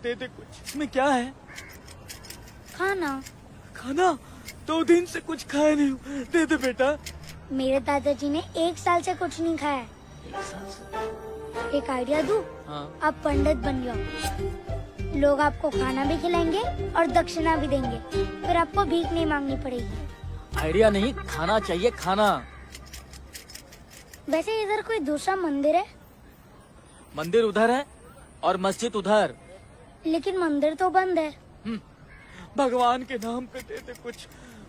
दे दे कुछ। इसमें क्या है? खाना। खाना? 2 दिन से कुछ खाया नहीं हूँ, दे दे बेटा। मेरे दादाजी ने 1 साल से कुछ नहीं खाया है। 1 साल से? एक आइडिया दूं? हाँ। आप पंडित बन जाओ, लोग आपको खाना भी खिलाएंगे और दक्षिणा भी देंगे, फिर आपको भीख नहीं मांगनी पड़ेगी। आइडिया नहीं, खाना चाहिए, खाना। वैसे इधर कोई दूसरा मंदिर है? मंदिर उधर है और मस्जिद उधर। लेकिन मंदिर तो बंद है। भगवान के नाम पे दे दे कुछ,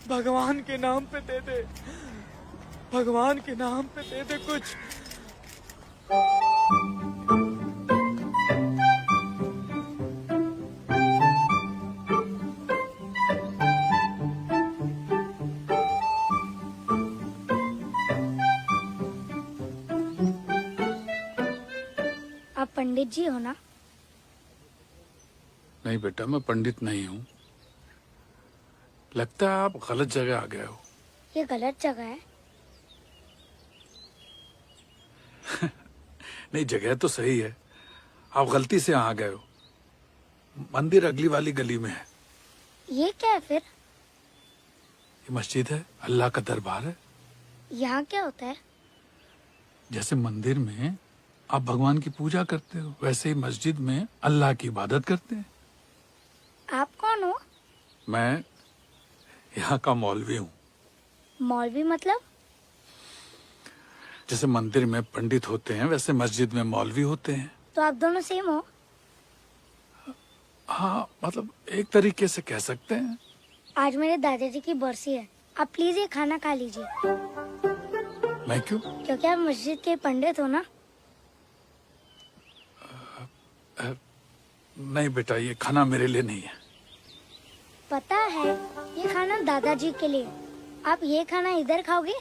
भगवान के नाम पे दे दे, भगवान के नाम पे दे दे कुछ। आप पंडित जी हो ना? नहीं बेटा, मैं पंडित नहीं हूँ। लगता है आप गलत जगह आ गए हो। ये गलत जगह है। नहीं, जगह तो सही है, आप गलती से यहाँ आ गए हो। मंदिर अगली वाली गली में है। ये क्या है फिर? ये मस्जिद है, अल्लाह का दरबार है। यहाँ क्या होता है? जैसे मंदिर में आप भगवान की पूजा करते हो, वैसे ही मस्जिद में अल्लाह की इबादत करते हैं। आप कौन हो? मैं यहाँ का मौलवी हूँ। मौलवी मतलब? जैसे मंदिर में पंडित होते हैं, वैसे मस्जिद में मौलवी होते हैं। तो आप दोनों सेम हो? हाँ, मतलब एक तरीके से कह सकते हैं। आज मेरे दादाजी की बरसी है, आप प्लीज ये खाना खा लीजिए। मैं क्यों? क्योंकि आप मस्जिद के पंडित हो ना। नहीं बेटा, ये खाना मेरे लिए नहीं है। पता है, ये खाना दादाजी के लिए। आप ये खाना इधर खाओगे,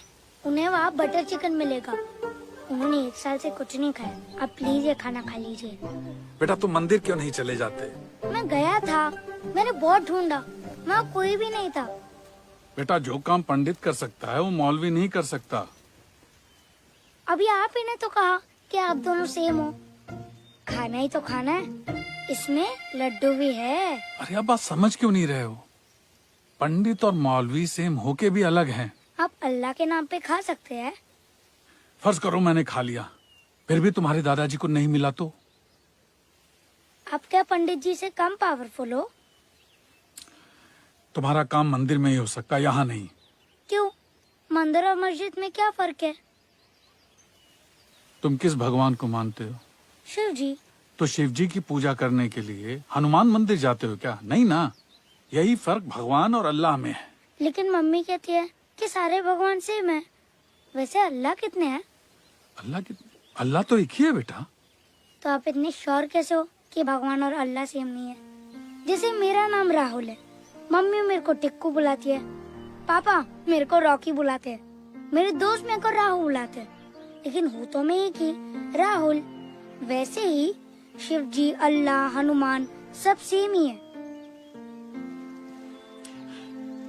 उन्हें वहाँ बटर चिकन मिलेगा। उन्होंने 1 साल से कुछ नहीं खाया। आप प्लीज ये खाना खा लीजिए। बेटा, तुम मंदिर क्यों नहीं चले जाते? मैं गया था, मैंने बहुत ढूंढा, वहाँ कोई भी नहीं था। बेटा, जो काम पंडित कर सकता है वो मौलवी नहीं कर सकता। अभी आप ही ने तो कहा कि आप दोनों सेम हो। खाना ही तो खाना है, इसमें लड्डू भी है। अरे आप बात समझ क्यों नहीं रहे हो? पंडित और मौलवी सेम होके भी अलग हैं। आप अल्लाह के नाम पे खा सकते हैं। फर्ज करो मैंने खा लिया, फिर भी तुम्हारे दादाजी को नहीं मिला तो? आप क्या पंडित जी से कम पावरफुल हो? तुम्हारा काम मंदिर में ही हो सकता, यहाँ नहीं। क्यों? मंदिर और मस्जिद में क्या फर्क है? तुम किस भगवान को मानते हो? शिव जी। तो शिव जी की पूजा करने के लिए हनुमान मंदिर जाते हो क्या? नहीं ना। यही फर्क भगवान और अल्लाह में है। लेकिन मम्मी कहती है कि सारे भगवान सेम है। वैसे अल्लाह कितने हैं? अल्लाह तो एक ही है बेटा। तो आप इतने श्योर कैसे हो कि भगवान और अल्लाह सेम नहीं है? जैसे मेरा नाम राहुल है, मम्मी मेरे को टिक्कू बुलाती है, पापा मेरे को रॉकी बुलाते हैं, मेरे दोस्त मेरे को राहुल बुलाते हैं, लेकिन हूँ तो मैं एक ही, राहुल। वैसे ही शिव जी, अल्लाह, हनुमान सब सेम ही है।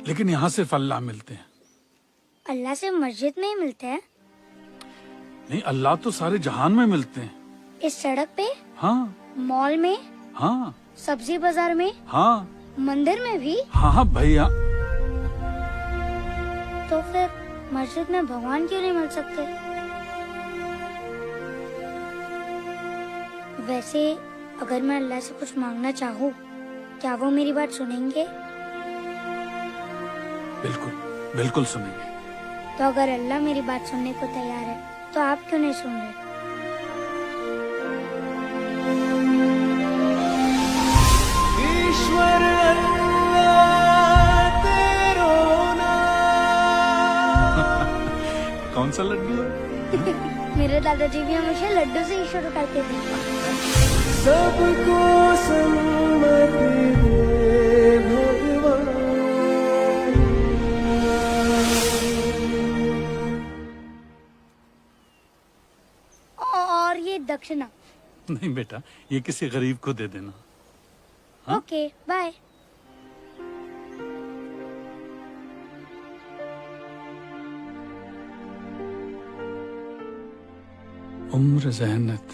लेकिन यहाँ सिर्फ अल्लाह मिलते हैं। अल्लाह से मस्जिद में ही मिलते हैं? नहीं, अल्लाह तो सारे जहान में मिलते हैं। इस सड़क पे? हाँ। मॉल में? हाँ। सब्जी बाजार में? हाँ। मंदिर में भी? हाँ हाँ भैया। तो फिर मस्जिद में भगवान क्यों नहीं मिल सकते? वैसे अगर मैं अल्लाह से कुछ मांगना चाहूँ, क्या वो मेरी बात सुनेंगे? बिल्कुल बिल्कुल सुनेंगे। तो अगर अल्लाह मेरी बात सुनने को तैयार है, तो आप क्यों नहीं सुन रहे? ईश्वर कौन सा लड्डू है? मेरे दादाजी भी हमेशा लड्डू से ही शुरू करते थे। सबको सम्मति दे भगवान। और ये दक्षिणा। नहीं बेटा, ये किसी गरीब को दे देना। हाँ? Okay, bye. उम्र ज़हनत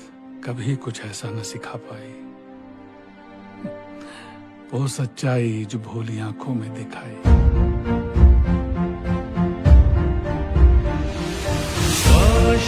कभी कुछ ऐसा न सिखा पाई, वो सच्चाई जो भोली आंखों में दिखाई। काश